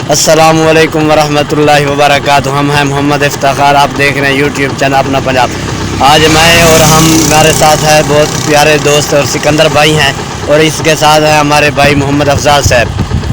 अस्सलामुअलैकुम वरहमतुल्लाहि वबरकातुहू। हम हैं मोहम्मद इफ्तिखार, आप देख रहे हैं यूट्यूब चैनल अपना पंजाब। आज मैं और हमारे साथ है बहुत प्यारे दोस्त और सिकंदर भाई हैं, और इसके साथ है हमारे भाई मोहम्मद अफजाल साहब।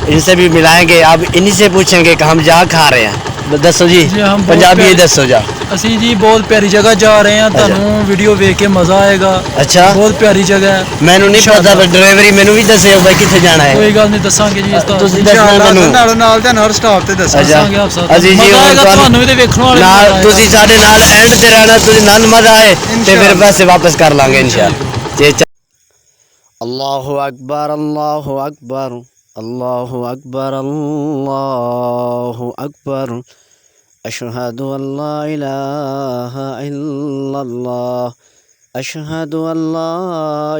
इनसे भी मिलाएंगे, अब इन्हीं से पूछेंगे कि हम जहाँ खा रहे हैं। दसो जी, हम पंजाबी दसो जा। ਅਸੀਂ ਜੀ ਬਹੁਤ ਪਿਆਰੀ ਜਗ੍ਹਾ ਜਾ ਰਹੇ ਹਾਂ, ਤੁਹਾਨੂੰ ਵੀਡੀਓ ਵੇਖ ਕੇ ਮਜ਼ਾ ਆਏਗਾ। अच्छा, ਬਹੁਤ ਪਿਆਰੀ ਜਗ੍ਹਾ ਹੈ। ਮੈਨੂੰ ਨਹੀਂ ਪਤਾ, ਡਰਾਈਵਰੀ ਮੈਨੂੰ ਵੀ ਦੱਸਿਓ ਬਾਈ ਕਿੱਥੇ ਜਾਣਾ ਹੈ। ਕੋਈ ਗੱਲ ਨਹੀਂ, ਦੱਸਾਂਗੇ ਜੀ। ਇਸ ਤਰ੍ਹਾਂ ਤੁਸੀਂ ਦੱਸਣਾ ਮੈਨੂੰ। ਨਾਲ ਤੇ ਹਰ ਸਟਾਪ ਤੇ ਦੱਸਾਂਗੇ ਆਪ ਸਾਥ। ਅਸੀਂ ਜੀ ਤੁਹਾਨੂੰ ਵੀ ਤੇ ਵੇਖਣ ਵਾਲੇ ਨਾਲ, ਤੁਸੀਂ ਸਾਡੇ ਨਾਲ ਐਂਡ ਤੇ ਰਹਿਣਾ, ਤੁਸੀਂ ਨਾਲ ਮਜ਼ਾ ਆਏ ਤੇ ਫਿਰ ਪੈਸੇ ਵਾਪਸ ਕਰ ਲਾਂਗੇ इंशाअल्लाह। अल्लाहु अकबर, अल्लाहु अकबर, अल्लाहु अकबर, अल्लाहु अकबर। अशहदु अल्ला इलाहा इल्लल्लाह, अशहदु अल्ला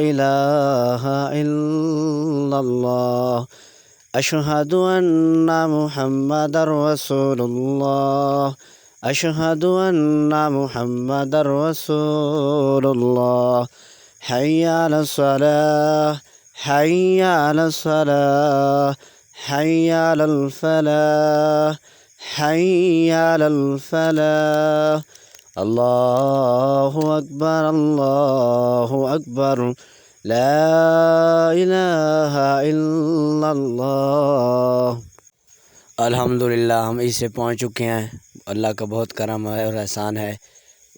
इलाहा इल्लल्लाह, अशहदु अन्ना मुहम्मदर रसूलुल्लाह, अशहदु अन्ना मुहम्मदर रसूलुल्लाह। हय्या अलस सलाह, हय्या अलस सलाह, हय्या अलल फलाह, हय्या अलल फलाह। अल्लाहु अकबर, अल्लाहु अकबर, ला इलाहा इल्लल्लाह। अल्हम्दुलिल्लाह, हम इसे पहुँच चुके हैं। अल्लाह का बहुत करम है और एहसान है,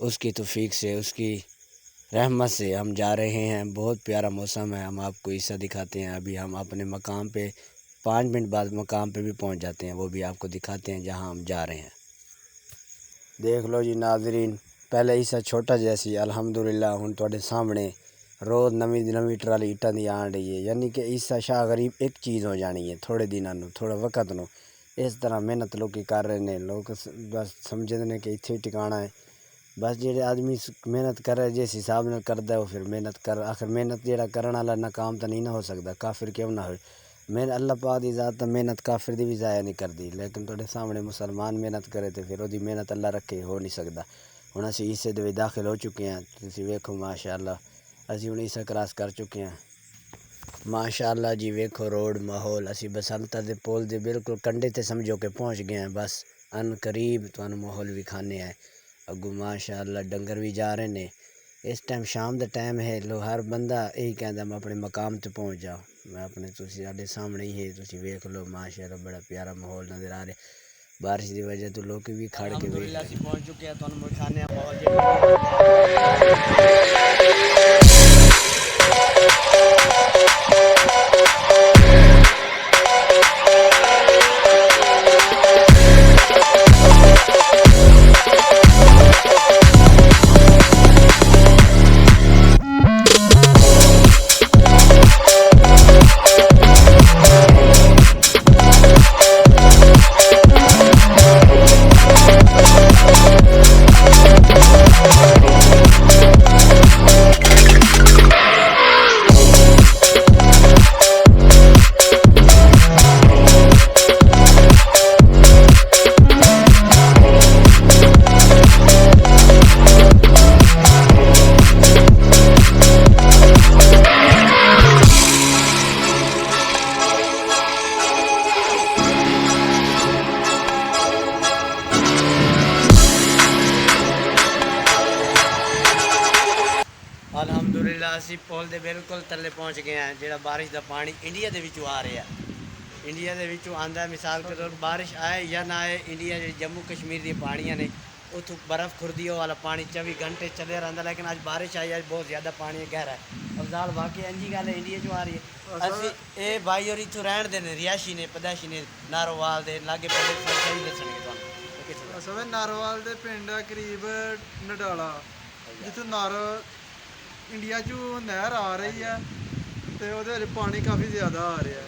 उसकी तौफीक से, उसकी रहमत से हम जा रहे हैं। बहुत प्यारा मौसम है। हम आपको ईसा दिखाते हैं। अभी हम अपने मकाम पे 5 मिनट बाद मकाम पे भी पहुंच जाते हैं, वो भी आपको दिखाते हैं जहां हम जा रहे हैं। देख लो जी नाजरीन, पहले ईसा छोटा जैसी, अल्हम्दुलिल्लाह हुण तुहाडे सामने रोज़ नवी नवी ट्राली ईटां दी आण रही है। यानी कि ईसा शाह गरीब एक चीज़ हो जानी है, थोड़े दिनों नूं, थोड़ा वक्त नूं। इस तरह मेहनत लोग कर रहे हैं। लोग बस समझते हैं कि इत्थे टिकाना है। बस जेड़े आदमी मेहनत करे, जिस हिसाब नाल करदा वो फिर मेहनत कर, आखिर मेहनत जेड़ा करन वाला नाकाम तो नहीं ना हो सकता, काफिर क्यों ना हो। मेहनत अल्लाह पाक दी ज़ात तो मेहनत काफिर दी भी ज़ाया नहीं करती, लेकिन तुहाडे सामने मुसलमान मेहनत करे तो फिर ओदी मेहनत अल्लाह रखे, हो नहीं सकता। हुण असीं ईसे दे विच दाखिल हो चुके हैं। तुसीं वेखो माशाअल्लाह, असीं हुण ईसा क्रॉस कर चुके हैं। माशाअल्लाह जी, वेखो रोड माहौल। असीं बसंतर दे पुल दे बिल्कुल कंढे ते समझो कि पहुँच गए हैं। बस अन करीब तुहानूं माहौल विखाने हैं। अगू माशाअल्लाह डंगर भी जा रहे ने। इस टाइम शाम का टाइम है, लो हर बंदा यही कहता मैं अपने मकाम ते पहुँच जाओ। मैं अपने तुसीं साडे सामने ही है, तुसीं वेख लो माशाअल्लाह बड़ा प्यारा माहौल नज़र आ रहा। बारिश की वजह तो लोग भी खड़ के वेख रहे। असीं पहुँच चुके हैं, तुहानूं दिखाने माहौल। अल्हम्दुलिल्लाह, असीं पुल दे बिल्कुल थल्ले पहुँच गए हैं। जो बारिश का पानी इंडिया के विचों आ रहा है, इंडिया के विचों आंदा है। मिसाल के तौर बारिश आए या ना आए, इंडिया जो जम्मू कश्मीर दी पहाड़ियाँ ने उतों बर्फ़ खुरदी वाला पानी 24 घंटे चले रहा। लेकिन अज बारिश आई, अज बहुत ज़्यादा पानी गहरा है। अफजाल वाकई इंजी गल है, इंडिया चो आ रही है। असीं ये भाई और इत्थों रहण दे ने, रिहायशी ने, पदैशी ने, नारोवाल दे लागे पिंड सही दसणगे तुहानूं। असल नारोवाल दे पिंड करीब नडाला, जिथों नारो इंडिया चो नहर आ रही है, तो वो पानी काफ़ी ज़्यादा आ रहा है।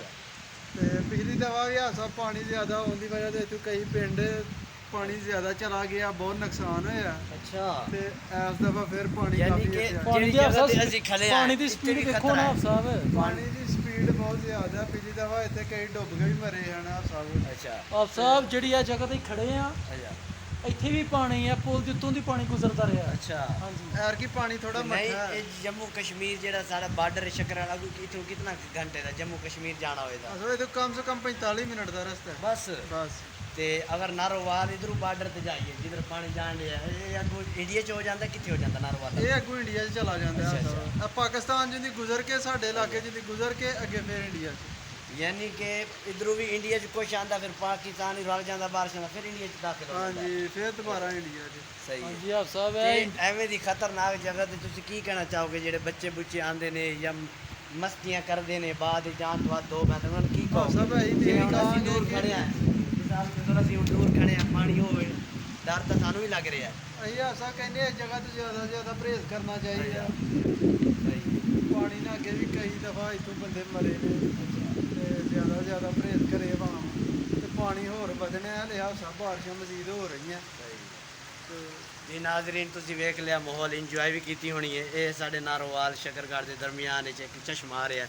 तो पिछली दफ़ा भी ऐसा पानी ज़्यादा होने की वजह से कई पिंड पानी ज़्यादा चला गया, बहुत नुकसान होया। अच्छा, तो इस दफ़ा फिर पानी काफ़ी पानी की स्पीड देखो ना साहब, पानी की स्पीड बहुत ज़्यादा। पिछली दफ़ा इतने कई डुब के भी मरे हैं साहब। अच्छा आप साहब जी जगह ते खड़े हैं, ਇੱਥੇ ਵੀ ਪਾਣੀ ਆ, ਪੁਲ ਦੇ ਉੱਤੋਂ ਦੀ ਪਾਣੀ ਗੁਜ਼ਰਦਾ ਰਿਹਾ। अच्छा ਹਾਂਜੀ ਐਰ ਕੀ ਪਾਣੀ ਥੋੜਾ नहीं ਮੱਠਾ ਹੈ। ये जम्मू कश्मीर जेड़ा सारा बॉर्डर शकराला इथों कितना घंटे दा जम्मू कश्मीर जाना होएगा ਅਸੋ ਇਹ ਤਾਂ ਕਮ ਸੇ ਕਮ 45 ਮਿੰਟ ਦਾ ਰਸਤਾ ਹੈ बस ਬਸ। ਤੇ ਅਗਰ ਨਾਰੋਵਾਲ ਇਧਰੋਂ ਬਾਰਡਰ ਤੇ ਜਾਈਏ ਜਿੱਧਰ ਪਾਣੀ ਜਾਣ ਡਿਆ ਇਹ ਅੱਗੋਂ ਇੰਡੀਆ ਚ ਹੋ ਜਾਂਦਾ, ਕਿੱਥੇ ਹੋ ਜਾਂਦਾ ਨਾਰੋਵਾਲ? ਇਹ ਅੱਗੋਂ ਇੰਡੀਆ 'ਚ ਚਲਾ ਜਾਂਦਾ ਅੱਛਾ, ਹੈ। ਆ ਪਾਕਿਸਤਾਨ ਜਿੰਦੀ ਗੁਜ਼ਰ ਕੇ ਸਾਡੇ ਇਲਾਕੇ ਜਿੰਦੀ ਗੁਜ਼ਰ ਕੇ ਅੱਗੇ ਫਿਰ ਇੰਡੀਆ 'ਚ। ਯਾਨੀ ਕਿ ਇਧਰੋਂ ਵੀ ਇੰਡੀਆ ਚ ਕੁਛ ਆਂਦਾ, ਫਿਰ ਪਾਕਿਸਤਾਨ ਹੀ ਰਲ ਜਾਂਦਾ ਬਾਰਿਸ਼ ਨਾਲ, ਫਿਰ ਇੰਡੀਆ ਚ ਦਾਖਲ ਹੋ ਜਾਂਦਾ। ਹਾਂਜੀ ਫਿਰ ਦੁਬਾਰਾ ਇੰਡੀਆ 'ਚ। ਸਹੀ ਹੈ। ਹਾਂਜੀ ਆਪ ਸਾਹਿਬ ਤੇ ਇਹ ਐਵੇਂ ਦੀ ਖਤਰਨਾਕ ਜਗ੍ਹਾ ਤੇ ਤੁਸੀਂ ਕੀ ਕਹਿਣਾ ਚਾਹੋਗੇ ਜਿਹੜੇ ਬੱਚੇ ਬੁੱਚੇ ਆਂਦੇ ਨੇ ਜਾਂ ਮਸਤੀਆਂ ਕਰਦੇ ਨੇ ਬਾਅਦ ਜਾਣ ਤੋਂ ਬਾਅਦ 2 ਘੰਟੇ ਉਹਨਾਂ ਨੂੰ ਕੀ ਕਹੋ? ਸਭ ਇਹੀ ਤੇ ਜਿਵੇਂ ਹੁਣ ਅਸੀਂ ਕਹਾਂਗੇ ਦੂਰ ਕਿ- ਖੜੇ ਆ ਮਿਸਾਲ ਦੇ ਤੌਰ ਅਸੀਂ ਹੁਣ ਦੂਰ ਖੜੇ ਆ, ਪਾਣੀ ਹੋਵੇ ਡਰ ਤਾਂ ਸਾਨੂੰ ਵੀ ਲੱਗ ਰਿਹਾ। ਅਸੀਂ ਐਸਾ ਕਹਿੰਦੇ ਇਸ ਜਗ੍ਹਾ ਤੇ ਜ਼ਿਆਦਾ ਤੋਂ ਜ਼ਿਆਦਾ ਪਰਹੇਜ਼ ਕਰਨਾ ਚਾਹੀਦਾ। ਸਹੀ ਪਾਣੀ ਨਾਲ ਅੱਗੇ ਵੀ ਕਈ ਦਫਾ ਇੱਥੋਂ ਬੰਦੇ ਮਰੇ ਨੇ ਤੇ ਜ਼ਿਆਦਾ ਤੋਂ ਜ਼ਿਆਦਾ ਪਰਹੇਜ਼ ਕਰੇ ਭਾਵੇਂ ਤੇ ਪਾਣੀ ਹੋਰ ਵਧਣਾ ਹੈ ਲਿਆ ਸਭ ਬਾਰਿਸ਼ਾਂ ਮਜ਼ੀਦ ਹੋ ਰਹੀਆਂ ਤੇ ਜੀ ਨਾਜ਼ਰੀਨ ਤੁਸੀਂ ਵੇਖ ਲਿਆ ਮਾਹੌਲ, ਇੰਜੋਏ ਵੀ ਕੀਤੀ ਹੋਣੀ ਹੈ। ਇਹ ਸਾਡੇ ਨਾਰੋਵਾਲ ਸ਼ਕਰਗੜ੍ਹ ਦੇ ਦਰਮਿਆਨ ਵਿੱਚ ਇੱਕ ਚਸ਼ਮਾ ਆ ਰਿਹਾ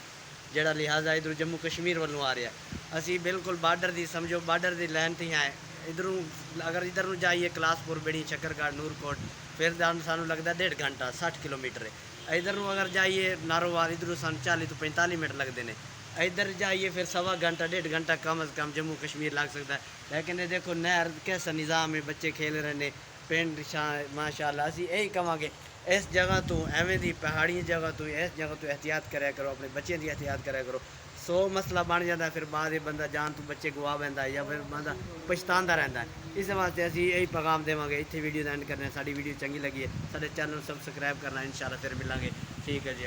ਜਿਹੜਾ ਲਿਹਾਜ਼ਾ ਇਧਰੋਂ ਜੰਮੂ ਕਸ਼ਮੀਰ ਵੱਲੋਂ ਆ ਰਿਹਾ। ਅਸੀਂ ਬਿਲਕੁਲ ਬਾਰਡਰ ਦੀ ਸਮਝੋ ਬਾਰਡਰ ਦੀ ਲਾਈਨ ਤੇ ਹੈ। ਇਧਰੋਂ ਅਗਰ ਇਧਰ ਨੂੰ ਜਾਈਏ ਕਲਾਸਪੁਰ ਬੜੀ ਸ਼ਕਰਗੜ੍ਹ ਨੂਰਕੋਟ ਫਿਰ ਸਾਨੂੰ ਲੱਗਦਾ 1.5 ਘੰਟਾ 60 ਕਿਲੋਮੀਟਰ ਹੈ। ਇਧਰ ਨੂੰ ਅਗਰ ਜਾਈਏ ਨਾਰੋਵਾਲ ਇਧਰੋਂ ਸਾਨੂੰ 40 ਤੋਂ 45 ਮਿੰਟ ਲੱਗਦੇ ਨੇ। इधर जाइए फिर 1.25 घंटा 1.5 घंटा कम अज़ कम जम्मू कश्मीर लग सकता है। लेकिन ये देखो नहर कैसा निज़ाम है, बच्चे खेल रहे ने पिंड माशाल्लाह। असी यही कहांगे इस जगह तो एवें दी पहाड़ी जगह तो इस जगह तो एहतियात करा करो, अपने बच्चों की एहतियात करा करो। 100 मसला बन जाता है, फिर बाद बंदा जान तो बच्चे गवा बैठा है या फिर बंदा पछतांदा रहता है। इस वास्ते असी यही पैगाम देवांगे। इत्थे वीडियो एंड करने साडी वीडियो चंगी लगी है साडे चैनल सबसक्राइब करना, इंशाल्लाह फिर मिलांगे। ठीक है जी।